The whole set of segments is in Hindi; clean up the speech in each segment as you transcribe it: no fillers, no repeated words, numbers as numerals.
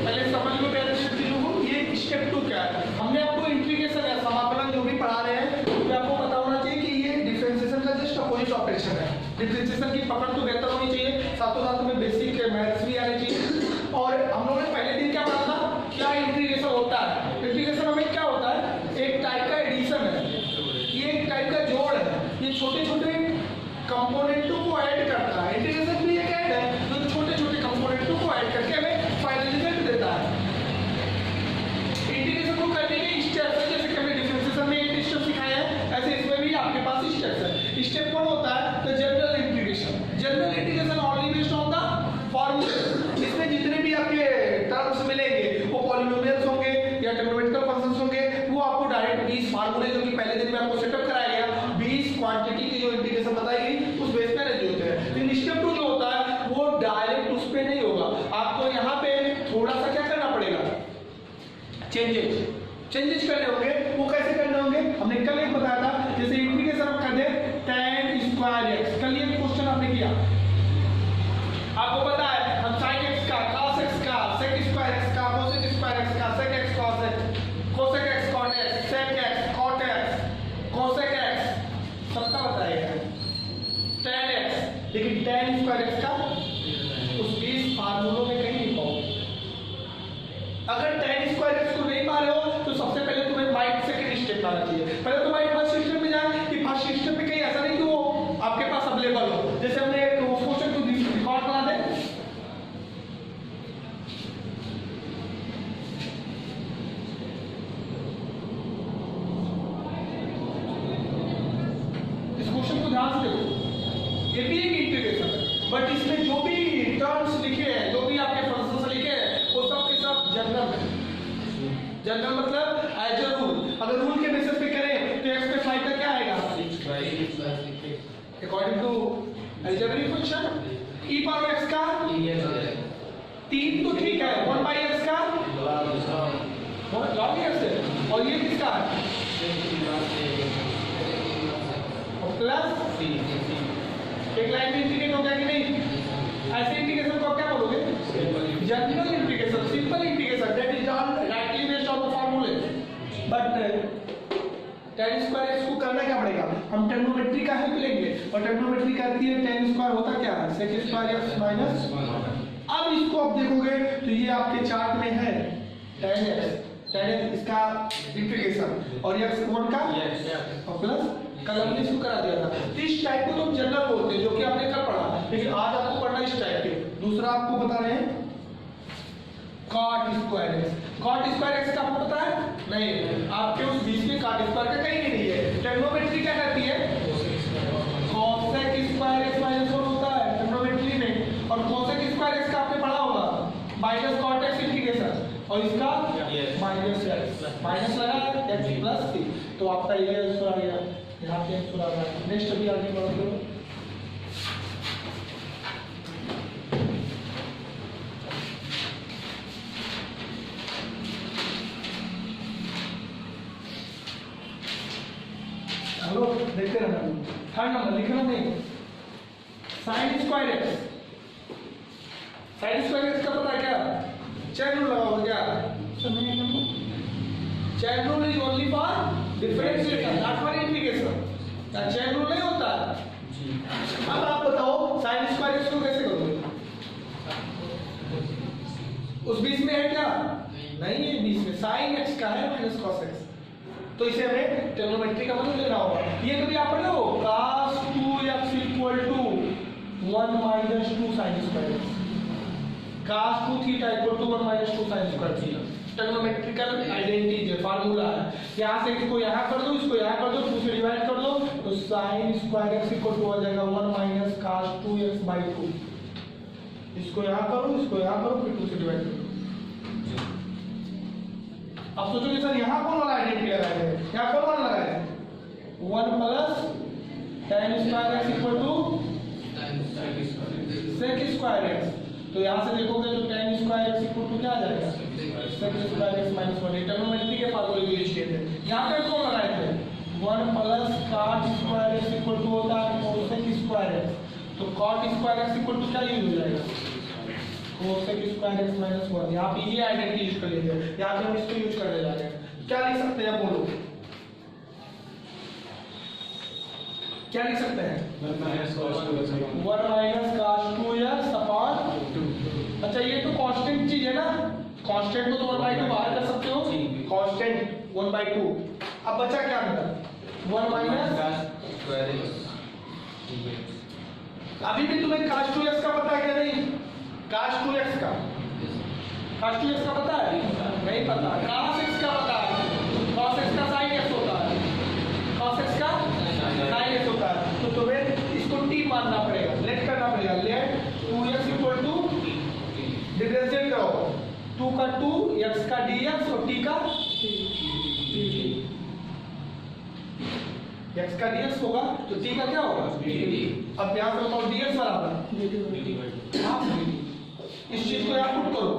पहले समझ लो चीजों को। ये स्टेप 2 क्या है? हमने आपको इंटीग्रेशन या समाकलन जो भी पढ़ा रहे हैं तो आपको पता होना चाहिए कि ये डिफरेंशिएशन का जस्ट अपोजिट ऑपरेशन है। डिफरेंशिएशन की पकड़ तो बेहतर होनी चाहिए, साथों साथ में बेसिक मैथ्स भी आने चाहिए। और हम लोगों ने पहले दिन क्या पढ़ा था, क्या इंटीग्रेशन होता है? इंटीग्रेशन में क्या होता है? एक टाइप का एडिशन है, ये एक टाइप का जोड़ है, ये छोटे छोटे कंपोनेंटों को ऐड करता है। इंटीग्रेशन भी एक ऐड है जो छोटे छोटे कंपोनेंटों को ऐड करके हमें फाइनल रिजल्ट देता है। इंटीग्रेशन को करने के स्टेप्स है, जैसे कि हमने डिफरेंशिएशन में 8 स्टेप सिखाया है, ऐसे इसमें भी आपके पास स्टेप्स है। स्टेप 1 होता है the general integration. General integration only based on the फॉर्मूले। इसमें जितने भी आपके टर्म्स मिलेंगे वो पॉलिनोमियल्स होंगे या ट्रिग्नोमेट्रिकल फंक्शंस होंगे, वो आपको डायरेक्ट 20 फार्मूले जो कि पहले दिन में आपको सेटअप कराया गया, 20 क्वांटिटी की जो इंटीग्रेशन बताई गई उस बेस पे रेज होते हैं। लेकिन स्टेप 2 जो होता है वो डायरेक्ट उस पे नहीं होगा, आपको यहाँ पे थोड़ा सा क्या करना पड़ेगा, चेंजेस करने होंगे। वो कैसे करने होंगे हमने कल एक बताया था। जैसे इंटीग्रेशन हम कर दे tan स्क्वायर x, कल ये क्वेश्चन आपने किया, आपको पता है हम sin x का cos x का sec स्क्वायर x का cosec स्क्वायर x का sec x cos x cosec x cot x sec x cot x cosec x सबका बताएगा tan x। लेकिन tan स्क्वायर x का उस 20 फार्मूलों में कहीं नहीं पाओगे। अगर tan स्क्वायर x को नहीं पा रहे हो तो सबसे पहले तुम्हें वाइट सेकंड स्टेप आना चाहिए। पहले तो वाइट फर्स्ट स्टेप में जाए कि फर्स्ट स्टेप में कहीं ऐसा नहीं कि वो आपके पास अवेलेबल हो। जैसे हमने एक क्वेश्चन को रिकॉर्ड बना दे, इस क्वेश्चन को ध्यान से देखो, ये भी एक इंटीग्रेशन है, बट इसमें जो भी टर्म्स लिखे हैं, जो भी आपके फंक्शंस लिखे हैं वो सब के सब जनरल है। जनरल मतलब एज अ रूल, अगर रूल के बेसिस पे करें तो x पे 5 का क्या आएगा according to algebraic function. e power x का 3 तो ठीक है, 1/x का log x है, और ये किसका है प्लस एक लाइन में इंटीग्रेट हो गया कि नहीं? ऐसे इंटीग्रेशन को आप क्या बोलोगे? General integration, simple integration, that is done directly based on the फार्मूले। बट tan स्क्वायर x को करना क्या पड़ेगा? हम ट्रिग्नोमेट्री का हेल्प लेंगे, और ट्रिग्नोमेट्री कहती है tan स्क्वायर होता क्या है sec स्क्वायर x माइनस। अब इसको आप देखोगे तो ये आपके चार्ट में है tan x इसका इंटीग्रेशन और x कोण का और प्लस कल हमने इसको करा दिया था। तो इस टाइप को तो हम जनरल बोलते हैं, जो कि आपने कल पढ़ा, लेकिन आज आपको पढ़ना इस टाइप के। दूसरा आपको बता रहे हैं cot square x। cot square x का आपको पता है? नहीं, आपके उस बीच में cot स्क्वायर का कहीं भी नहीं है। ट्रिग्नोमेट्री क्या कहती है? cosec स्क्वायर x माइनस 1 होता है ट्रिग्नोमेट्री में, और cosec स्क्वायर x का आपने पढ़ा होगा माइनस cot x इंटीग्रेशन, और इसका माइनस x माइनस लगा x प्लस c, तो आपका ये आंसर आ गया। यहाँ पे आंसर आ गया। नेक्स्ट अभी आगे बढ़ो। हेलो देखते रहना। थर्ड नंबर लिखना नहीं, sin square x। sin square x का पता है क्या? चेन रूल लगाओ क्या? Chain rule is only for differentiation, not for integration. क्या चेन रूल नहीं होता जी? अब आप बताओ sin स्क्वायर x को कैसे करोगे? उस बीच में है क्या? नहीं है बीच में, sin x का है माइनस cos x, तो इसे हमें ट्रिग्नोमेट्री का मतलब लेना होगा। ये कभी आप पढ़े हो cos 2x equal to 1 minus 2 sin square x, cos 2 थीटा equal to 1 minus 2 sin square theta. Trigonometrical identity है, फार्मूला है। यहाँ से इसको यहाँ कर दो, इसको यहाँ कर दो, 2 से डिवाइड कर दो, तो sin square x equal to आ जाएगा 1 माइनस cos 2x/2। इसको यहाँ करो, इसको यहाँ करो, फिर 2 से डिवाइड करो। अब सोचोगे सर यहाँ कौन वाला आइडेंटिटी लगाए हैं? यहाँ कौन वाला लगाए हैं? 1 plus tan square x equal to sec square x। तो यहाँ से देखोगे तो tan square x equal to क्या आ जाएगा? sec square x minus 1। Trigonometry के फार्मूले के लिए है। यहाँ पे कौन लगाए थे? 1 plus cot square x equal to होता है cosec स्क्वायर एक्स। तो cot square x equal to क्या यूज हो जाएगा, cosec स्क्वायर एक्स माइनस 1। यहाँ पे ये आइडेंटिटी यूज कर लेंगे, यहाँ पे हम इसको यूज करने जा रहे हैं। क्या लिख सकते हैं बोलो, क्या लिख सकते हैं 1 माइनस cos 2x अपॉन 2। अच्छा ये तो कांस्टेंट चीज है ना, कांस्टेंट को तो 1/2 बाहर कर सकते हो, कांस्टेंट 1/2। अब बचा क्या अंदर 1 माइनस स्क्वायर एक्स। अभी भी तुम्हें cos 2x का पता है क्या नहीं, cos 2x का पता है नहीं पता, cos x का पता है, cos x का sin x होता है, cos x का sin x होता है। तो तुम्हें इसको t मानना पड़ेगा, लेट करना पड़ेगा, late 2x equal to differentiate करो, 2 का 2 x का dx और t का x का dx होगा तो t का क्या होगा dt। अब यहाँ पे बताओ dx बराबर हाफ dt। इस चीज को यहाँ पुट करो,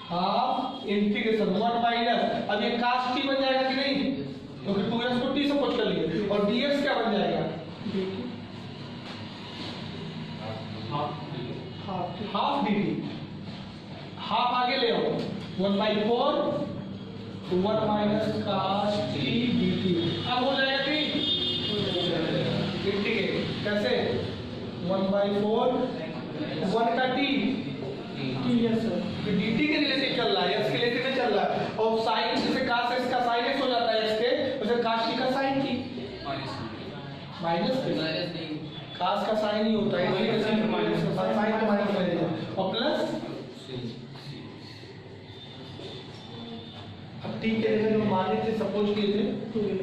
हाफ इंटीग्रेशन 1 माइनस, अब ये cos t बन जाएगा कि नहीं, क्योंकि 2x को t से पुट कर लिए, और dx क्या बन जाएगा हाफ dt। हाफ आगे ले आओ 1/4 1 माइनस cos t dt। अब हो जाएगा कि इंटीग्रेट कैसे 1/4 1 का t dt के रिलेटिव चल रहा है, x के रिलेटिव में चल रहा है, और sin जैसे cos x का sin x हो जाता है x के, वैसे cos t का sin t माइनस cos का sin ही होता है, इसलिए sin माइनस का sin तो माइनस रहेगा और प्लस। अब t के लिए जो मान लीजिए सपोज कीजिए 2x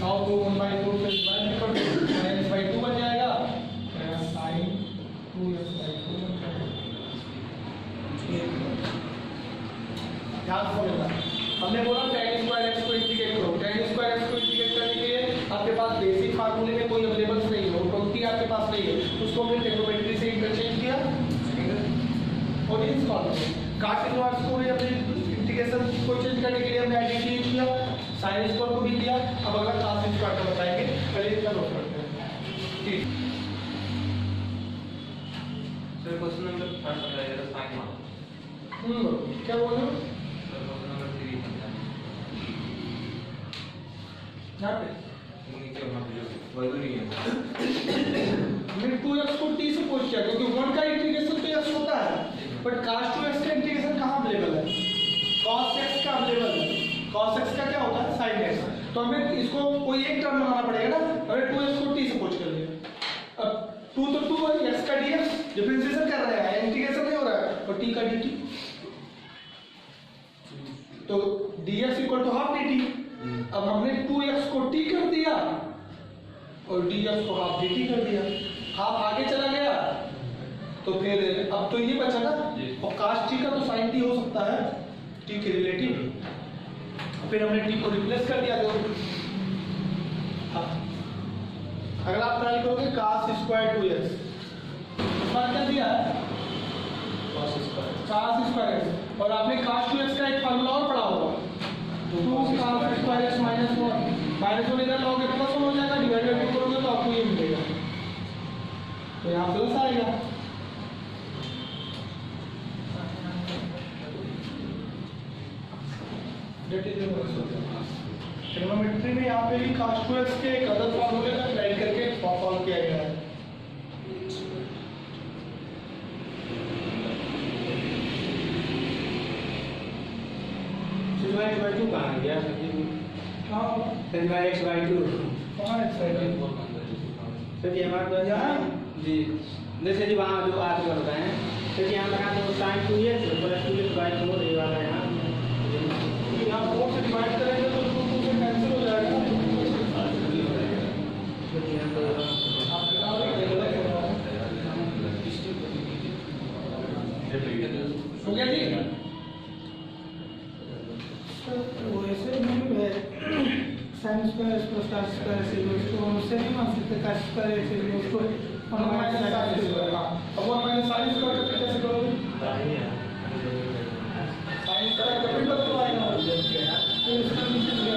और तो 1/4 से डिवाइड कर दो, -/2 बन जाएगा, sin 2x/2 बन जाएगा। ध्यान से समझना, हमने बोला tan स्क्वायर x को इंटीग्रेट करो, tan स्क्वायर x को इंटीग्रेट करने के लिए आपके पास बेसिक फार्मूले में कोई अवेलेबल नहीं है, प्रोडक्ट आपके पास नहीं है, उसको हमने ट्रिग्नोमेट्री से इंटरचेंज किया और इस फॉर्मूले cot इनवर्स को भी अपने इंटीग्रेशन को चेंज करने के लिए हमने आइडेंटिटी यूज किया, sin स्क्वायर को भी दिया। अब अगला cos स्क्वायर का बताएंगे, पहले इसका नोट करते हैं। ठीक सर क्वेश्चन नंबर 3 बताइए sin मान। क्या बोल रहे हो सर क्वेश्चन नंबर 3 यहाँ पे नीचे वहां पे जो वैल्यू नहीं है हमने 2x को t से पूछ किया, क्योंकि 1 का इंटीग्रेशन तो x होता है, बट cos 2x का इंटीग्रेशन कहाँ अवेलेबल है, cos x का अवेलेबल है, cos x का क्या होता है sin x। तो हमें इसको कोई एक टर्म बनाना पड़ेगा ना, हमें 2x को t से पूछ कर लिया। अब 2 तो 2 है, x का dx डिफरेंशिएशन कर रहे हैं, इंटीग्रेशन नहीं हो रहा है, और t का dt, तो dx equal to half dt। अब हमने 2x को t कर दिया और dx को हाफ dt कर दिया, हाफ आगे चला गया तो फिर अब तो ये बचा ना, और cos t का तो sin t हो सकता है t के रिलेटिव, फिर हमने t को रिप्लेस कर दिया। तो अगर आप ट्राई करोगे cos स्क्वायर 2x, उसका क्या दिया है cos स्क्वायर x, और आपने cos 2x का एक फार्मूला और पढ़ा होगा, 2 cos स्क्वायर x माइनस 1 इधर लोगे प्लस 1 हो जाएगा, डिवाइड बाय 2 करोगे तो आपको ये मिलेगा, तो यहाँ प्लस आएगा। ट्रिग्नोमेट्री में यहाँ पे भी cos 2x के एक अदर फार्मूले का अप्लाई करके सॉल्व किया गया है। x/2 कहाँ गया? हाँ x/2 कहाँ x/2 सर जी हमारे पास यहाँ जी जैसे जी वहाँ जो आर्टिकल होता है सर जी यहाँ लगा दो sin 2x + 2x/4 ये वाला यहाँ 4 से डिवाइड करेंगे तो 2 से कैंसिल हो जाएगा। हो गया जी, वो ऐसे नहीं है sin स्क्वायर + cos स्क्वायर से उसको हम उससे नहीं मान सकते, cos स्क्वायर से उसको 1 माइनस sin स्क्वायर। अब 1 माइनस sin स्क्वायर कैसे करोगे, sin स्क्वायर कैपिटल तो आएगा, इसका नीचे दिया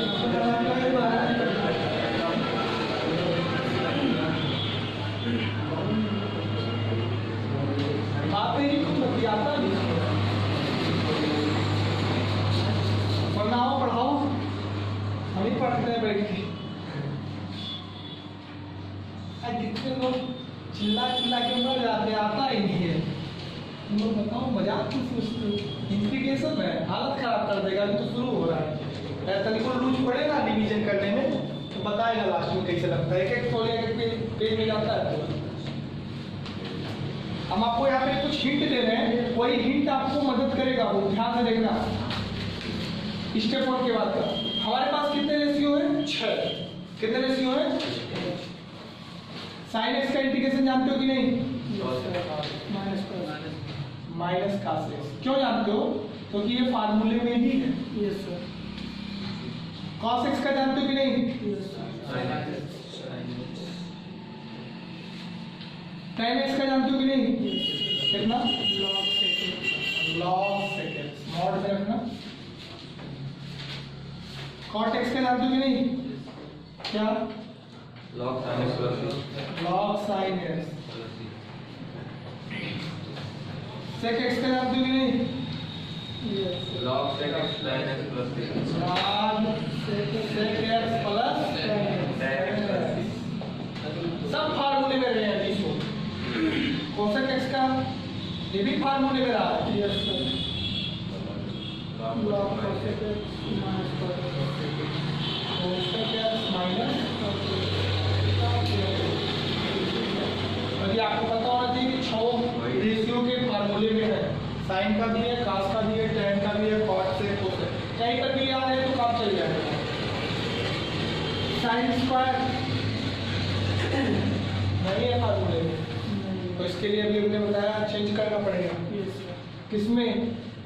आप ही कुछ आता नहीं पढ़ाओ पढ़ाओ हम ही पढ़ते हैं बैठ के कितने लोग चिल्ला चिल्ला के मर जाते हैं, आता ही नहीं है। तुम लोग बताओ मजाक क्यों सोचते हो? इंप्लीकेशन है, हालत खराब कर देगा। अभी तो शुरू हो रहा है, तनिको लूज पड़ेगा डिवीजन करने में तो बताएगा लास्ट में कैसे लगता है। एक एक थोड़े एक पेज में जाता है तो हम आपको यहाँ पे कुछ हिंट दे रहे हैं, वही हिंट आपको मदद करेगा। वो ध्यान से देखना। स्टेप 1 के बाद का हमारे पास कितने रेशियो है? 6। कितने रेशियो है? साइन एक्स का इंटीग्रेशन जानते हो कि नहीं? माइनस का से। क्यों जानते हो? क्योंकि ये फार्मूले में ही है। Yes sir. कॉस एक्स का जानते हो कि नहीं? Yes sir. tan एक्स का जानते हो कि नहीं? कितना? Log second. Log second mod में रखना। cot एक्स का जानते हो कि नहीं? क्या? log sin x plus c log sin x। sec x का जानते हो कि नहीं? Yes sir. log sec x sin x plus c log sec x plus tan x plus c सब फार्मूले में रहे हैं। इसको cosec x का ये भी फार्मूले में रहा है। Yes sir. Log second minus cosec x minus अभी आपको पता होना चाहिए कि 6 रेशियो के फार्मूले में है। साइन का भी है, cos का भी है, tan का भी है, cot से cosec कहीं पर भी याद है तो काम चल जाएगा। साइन स्क्वायर नहीं है फार्मूले में, तो इसके लिए अभी हमने बताया चेंज करना पड़ेगा। Yes sir. किसमें?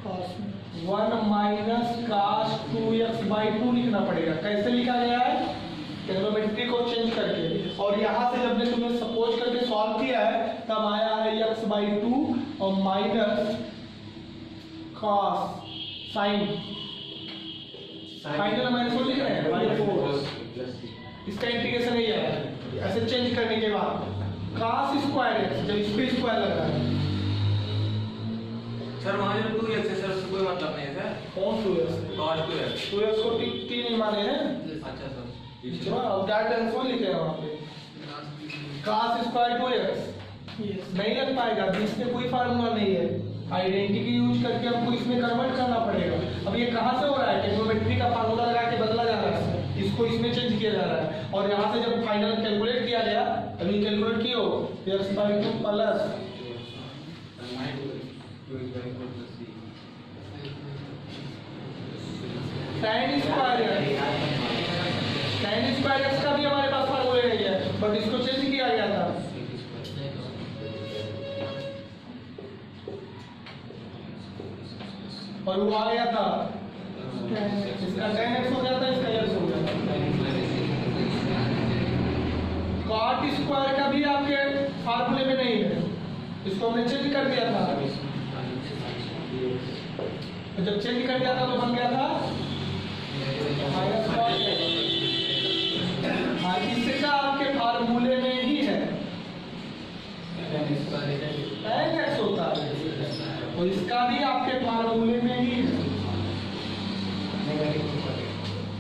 कॉस में 1 माइनस cos 2x/2 लिखना पड़ेगा। कैसे लिखा गया है? ट्रिग्नोमेट्री को चेंज करके। और यहाँ से जब ने तुमने सपोज करके सॉल्व किया है तब आया है x/2 और minus cos sin final minus को लिख रहे हैं y4। इसका इंटीग्रेशन यही है। ऐसे चेंज करने के बाद cos स्क्वायर x जब इस पे स्क्वायर लगा है। सर वहाँ जो 2x है सर उससे कोई मतलब नहीं है सर। कौन 2x? cos 2x 2x को 3 नहीं माने हैं। अच्छा सर चलो अब डाटा आंसर लिखे हैं वहाँ पे cos स्क्वायर 2x यस नहीं लग पाएगा। इसमें कोई फार्मूला नहीं है। आइडेंटिटी यूज करके हमको इसमें कन्वर्ट करना पड़ेगा। अब ये कहाँ से हो रहा है? ट्रिग्नोमेट्री का फार्मूला लगा के बदला जा रहा है, इसको इसमें चेंज किया जा रहा है। और यहाँ से जब फाइनल कैलकुलेट किया गया अभी कैलकुलेट किया हो x/2 plus tan square x का भी हमारे पास फार्मूला नहीं है, बट इसको चेंज किया गया था। और वो आ गया था इसका tan x हो गया था, इसका x हो गया था। cot स्क्वायर का भी आपके फार्मूले में नहीं है, इसको हमने चेंज कर दिया था। तो जब चेंज कर दिया था तो बन गया था माइनस cot x। इसका आपके फार्मूले में ही है tan x होता है, और इसका भी आपके फार्मूले में ही है।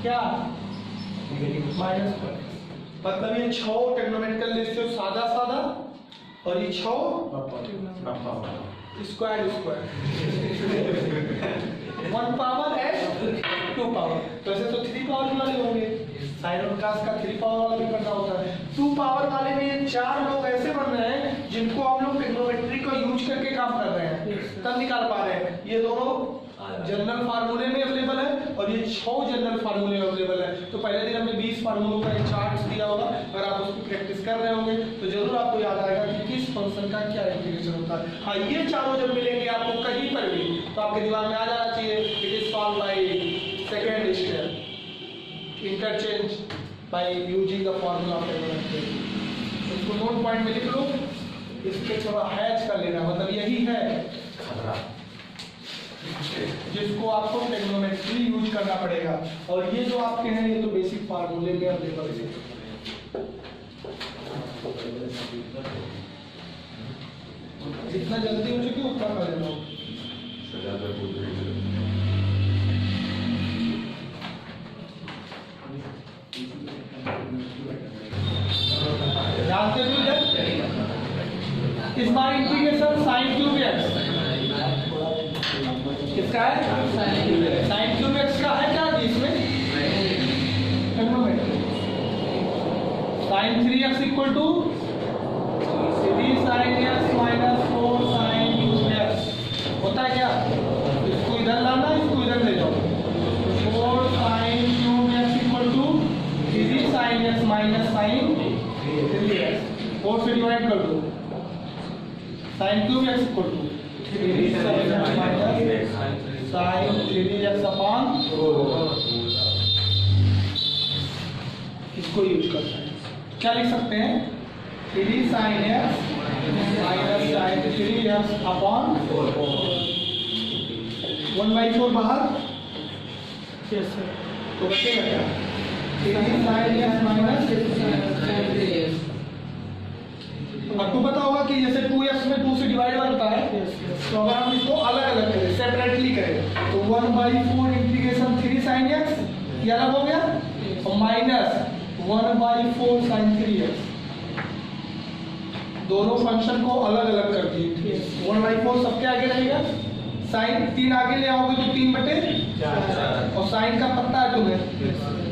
क्या? माइनस पर मतलब ये 6 ट्रिग्नोमेट्रिकल रेशियो सादा सादा और ये 6 square square 1 power and 2 power. तो ऐसे तो 3 पावर वाले होंगे, साइन और cos का 3 पावर वाला भी करना होता है। 2 पावर वाले में ये 4 लोग ऐसे बन रहे हैं जिनको हम लोग ट्रिग्नोमेट्री को यूज करके काम कर रहे हैं, तब निकाल पा रहे हैं। ये दोनों जनरल फार्मूले में अवेलेबल है और ये 6 जनरल फार्मूले में अवेलेबल है। तो पहले दिन हमने 20 फार्मूलों का एक चार्ट दिया होगा, अगर आप उसको प्रैक्टिस कर रहे होंगे तो जरूर आपको याद आएगा कि किस फंक्शन का क्या इंटीग्रेशन होता है। हाँ, ये चारों जब मिलेंगे आपको कहीं पर भी तो आपके दिमाग में आ जाना चाहिए it is solve by second step interchange by using the formula of trigonometry. इसको नोट पॉइंट में लिख लो, इसके थोड़ा हैच कर लेना, मतलब यही है जिसको आपको ट्रिग्नोमेट्री यूज करना पड़ेगा। और ये जो आपके हैं ये तो बेसिक फार्मूले में अवेलेबल है। जितना जल्दी हो सके उतना कर लेना। जानते हो इधर इस बार इंटीग्रेशन साइन क्यूब एक्स किसका है? साइन क्यूब एक्स का है क्या इसमें? Sine 3x equal to 3 sin x माइनस 4 sin क्यूब एक्स होता है क्या? इसको इधर लाना, इसको इधर ले जाओ। 4 sin cube x equal to 3 sin x minus sin 3x 4 से डिवाइड कर दो। sin cube x equal to 3 sin x minus sin 3x upon इसको यूज करते हैं। क्या लिख सकते हैं? 3 sin x minus sin 3x upon 1/4 बाहर यस सर। तो बचेगा क्या? 3 sin x माइनस। आपको पता होगा कि जैसे 2x में 2 से डिवाइड बनता है, तो अगर हम इसको अलग अलग करें, सेपरेटली करें, तो 1/4 इंटीग्रेशन 3 sin x ये अलग हो गया और माइनस 1/4 sin 3x। दोनों फंक्शन को अलग अलग कर दिए। 1/4 सबके आगे रहेगा, साइन 3 आगे ले आओगे तो 3/4 और साइन का पता है तुम्हें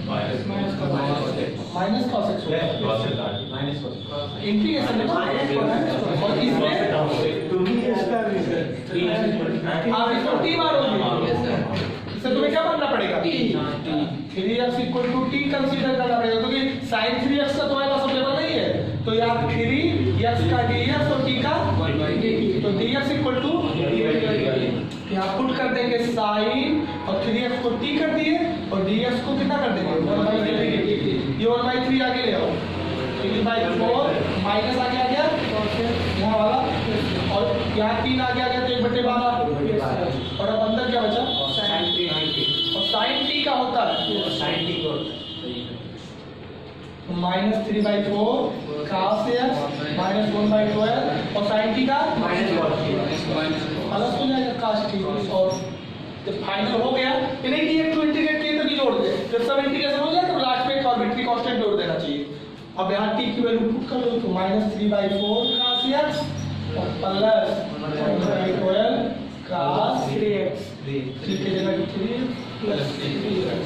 माइनस cos x इंटीग्रेशन है और इसमें आप इसको t बार होगी, इससे तुम्हें क्या बनना पड़ेगा? 3x equal to t consider करना पड़ेगा, क्योंकि sin 3x का तुम्हारे पास अवेलेबल नहीं है। तो यार 3x का dx और t का तो dx इक्वल टू यहाँ पुट कर देंगे sin और 3x को t कर दिए और dx को कितना कर देंगे? 1/3। ये 1/3 आगे ले आओ, 3/4 माइनस आगे आ गया यहाँ वाला और यहाँ 3 आगे आ गया तो 1/12 और अब अंदर क्या बचा? और sin t का होता है माइनस 3/4 cos x माइनस 1/12 और sin t का अलग हो जाएगा cos t। और जब फाइनल हो गया इन्हें कि एक टू इंटीग्रेट किए तभी जोड़ दे, जब सब इंटीग्रेशन हो जाए तो लास्ट में एक आर्बिट्ररी कांस्टेंट जोड़ देना चाहिए। अब यहाँ t की वैल्यू पुट कर दो तो माइनस 3/4 cos x और प्लस 1/12 cos 3x 3 की जगह 3 प्लस 3x।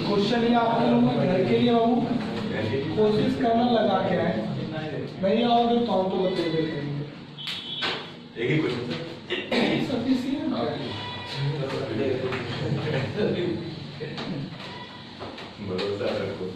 क्वेश्चन ये आप लोगों के घर के लिए बाबू कोशिश करना लगा के आए, नहीं आओगे तो हम तो बतेंगे करेंगे। एक ही क्वेश्चन सफिशिएंट भरोसा रखो।